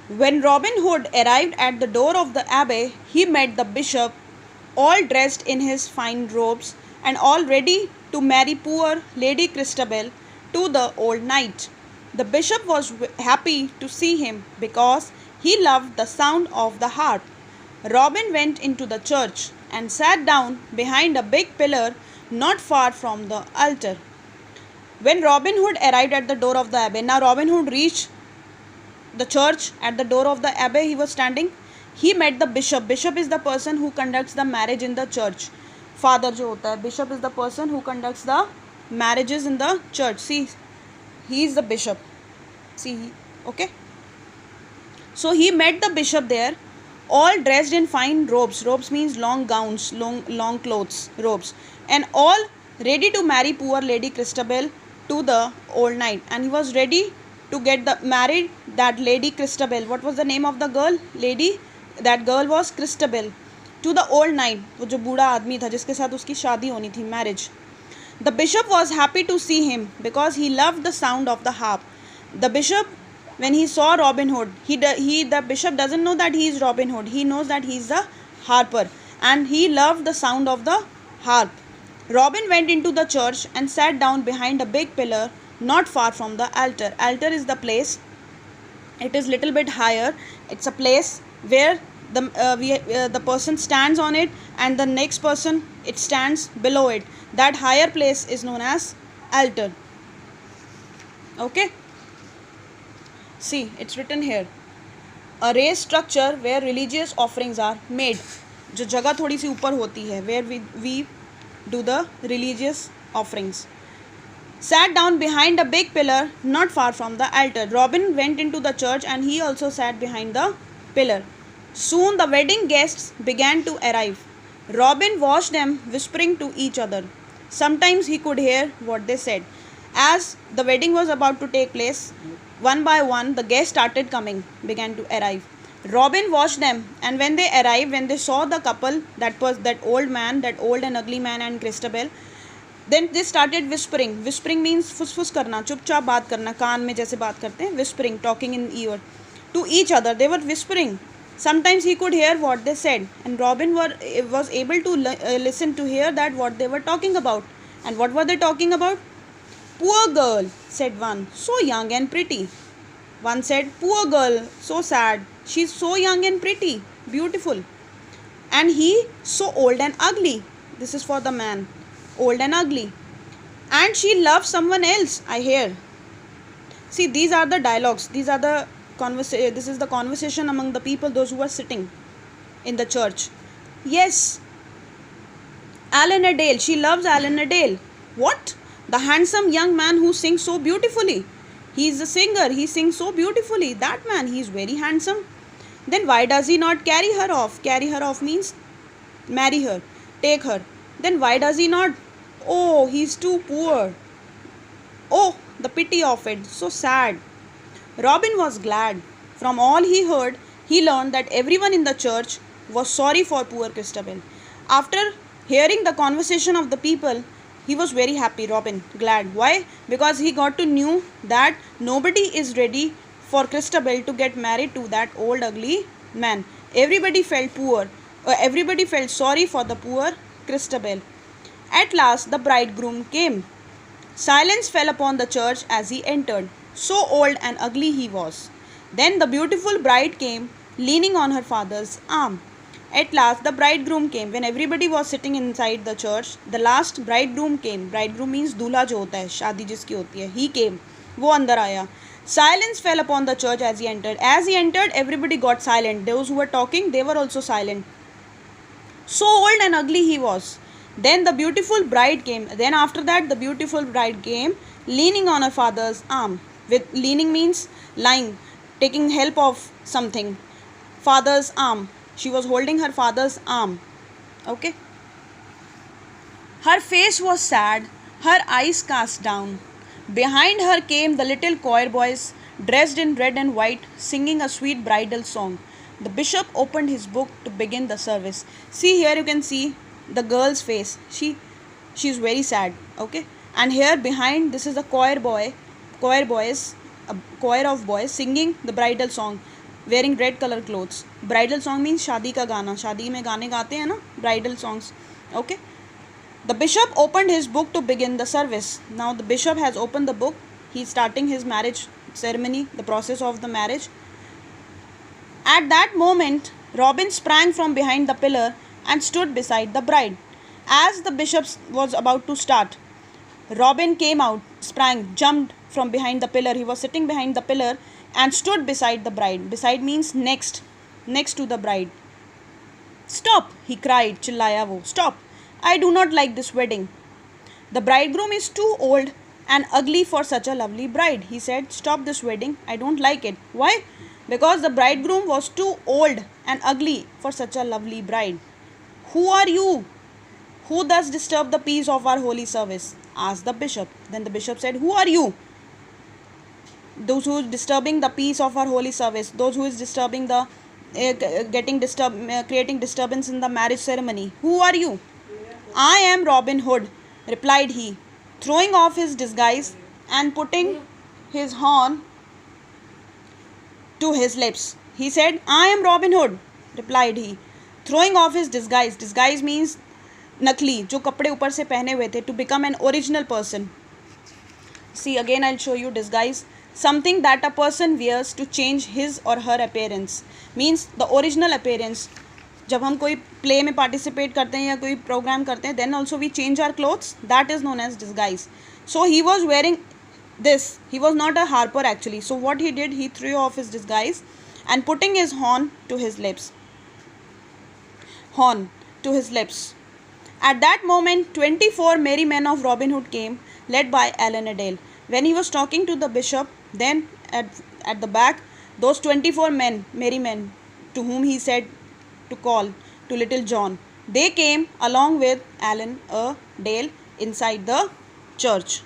When Robin Hood arrived at the door of the abbey, he met the bishop, all dressed in his fine robes and all ready to marry poor Lady Christabel to the old knight. The bishop was happy to see him because he loved the sound of the harp. Robin went into the church and sat down behind a big pillar not far from the altar. When Robin Hood arrived at the door of the abbey, now Robin Hood reached the church. At the door of the abbey he was standing. He met the bishop. Bishop is the person who conducts the marriage in the church. Father जो होता है, bishop is the person who conducts the marriages in the church. See, he is the bishop. See, okay. So he met the bishop there, all dressed in fine robes. Robes means long gowns, long clothes, robes, and all ready to marry poor Lady Christabel to the old knight. And he was ready to get the married that Lady Christabel. What was the name of the girl? That girl was Christabel, to the old knight, वो जो बूढ़ा आदमी था जिसके साथ उसकी शादी होनी थी, marriage. The bishop was happy to see him because he loved the sound of the harp. The bishop, when he saw Robin Hood, the bishop doesn't know that he is Robin Hood. He knows that he is the harper, and he loved the sound of the harp. Robin went into the church and sat down behind a big pillar not far from the altar. Altar is the place. It is little bit higher. It's a place where the person stands on it, and the next person it stands below it. That higher place is known as altar. Okay. See, it's written here. A raised structure where religious offerings are made. जो जगह थोड़ी सी ऊपर होती है, where we do the religious offerings. Sat down behind a big pillar not far from the altar. Robin went into the church and he also sat behind the pillar. Soon the wedding guests began to arrive. Robin watched them whispering to each other. Sometimes he could hear what they said. As the wedding was about to take place, one by one the guests started coming, began to arrive. Robin watched them, and when they arrived, when they saw the couple, that was that old and ugly man and Christabel, then they started whispering. Whispering means फुसफुस करना, चुपचाप बात करना, कान में जैसे बात करते हैं. Whispering, talking in ear to each other. They were whispering. Sometimes he could hear what they said, and Robin was able to listen to hear that what they were talking about. And what were they talking about? Poor girl, said one, so young and pretty. One said, poor girl, so sad. She's so young and pretty, beautiful. And he, so old and ugly. This is for the man, old and ugly. And she loves someone else, I hear. See, these are the dialogues. These are the this is the conversation among the people, those who are sitting in the church. Yes, Alan Adale. She loves Alan Adale. What? The handsome young man who sings so beautifully. He is a singer. He sings so beautifully. That man, he is very handsome. Then why does he not carry her off? Carry her off means marry her, take her. Then why does he not? Oh, he is too poor. Oh, the pity of it. So sad. Robin was glad. From all he heard, he learned that everyone in the church was sorry for poor Christabel. After hearing the conversation of the people, he was very happy, Robin, glad. Why? Because he got to know that nobody is ready for Christabel to get married to that old ugly man. Everybody felt poor. Everybody felt sorry for the poor Christabel. At last, the bridegroom came. Silence fell upon the church as he entered. So old and ugly he was. Then the beautiful bride came, leaning on her father's arm. At last the bridegroom came. When everybody was sitting inside the church, the last bridegroom came. Bridegroom means दूल्हा जो होता है, शादी जिसकी होती है. He came. वो अंदर आया. Silence fell upon the church as he entered. As he entered, everybody got silent. Those who were talking, they were also silent. So old and ugly he was. Then the beautiful bride came. Then after that, the beautiful bride came, leaning on her father's arm. With leaning means lying, taking help of something. Father's arm. She was holding her father's arm. Okay. Her face was sad, her eyes cast down. Behind her came the little choir boys, dressed in red and white, singing a sweet bridal song. The bishop opened his book to begin the service. See, here you can see the girl's face. She is very sad. Okay. And here behind, this is a choir boys, a choir of boys singing the bridal song. wearing red color clothes. Bridal song means शादी का गाना, शादी में गाने गाते हैं ना, bridal songs. Okay. The bishop opened his book to begin the service. Now the bishop has opened the book. He's starting his marriage ceremony, the process of the marriage. At that moment, Robin sprang from behind the pillar and stood beside the bride. As the bishop was about to start, Robin came out, sprang, jumped from behind the pillar. He was sitting behind the pillar and stood beside the bride. Beside means next to the bride. Stop, he cried, chillaya wo. Stop, I do not like this wedding. The bridegroom is too old and ugly for such a lovely bride. He said, stop this wedding, I don't like it. Why? Because the bridegroom was too old and ugly for such a lovely bride. Who are you? Who thus disturb the peace of our holy service? Asked the bishop. Then the bishop said, who are you? Those who is disturbing the peace of our holy service. Those who is disturbing the creating disturbance in the marriage ceremony. Who are you? I am Robin Hood, replied he, throwing off his disguise and putting his horn to his lips. He said, I am Robin Hood, replied he, throwing off his disguise. Disguise means नकली, जो कपड़े ऊपर से पहने हुए थे, to become an original person. See, again I'll show you disguise. Something that a person wears to change his or her appearance. Means the original appearance. जब हम कोई प्ले में पार्टिसिपेट करते हैं या कोई प्रोग्राम करते हैं, then also we change our clothes. That is known as disguise. So he was wearing this. He was not a harper actually. So what he did, he threw off his disguise and putting his horn to his lips. Horn to his lips. At that moment, 24 merry men of Robin Hood came, led by Alan Adale. When he was talking to the bishop, then at the back, those 24 men, merry men, to whom he said to call to Little John, they came along with Alan Adale inside the church.